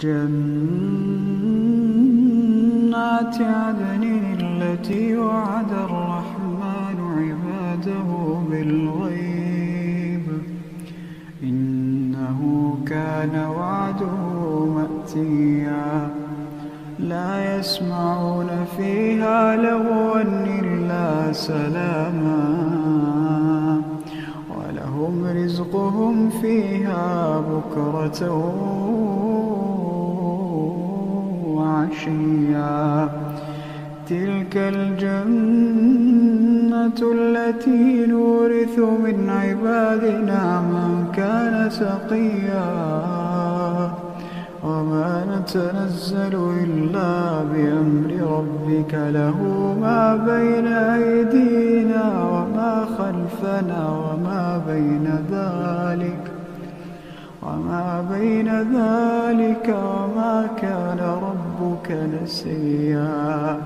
جنات عدن التي وعد الرحمن عباده بالغيب إنه كان وعده مأتيا لا يسمعون فيها لغوا إلا سلاما ولهم رزقهم فيها بكرة وعشيا تلك الجنة التي نورث من عبادنا من كان تقيا وما نتنزل إلا بأمر ربك له ما بين أيدينا وما خلفنا وما بين ذلك وما كان ربك نسيا.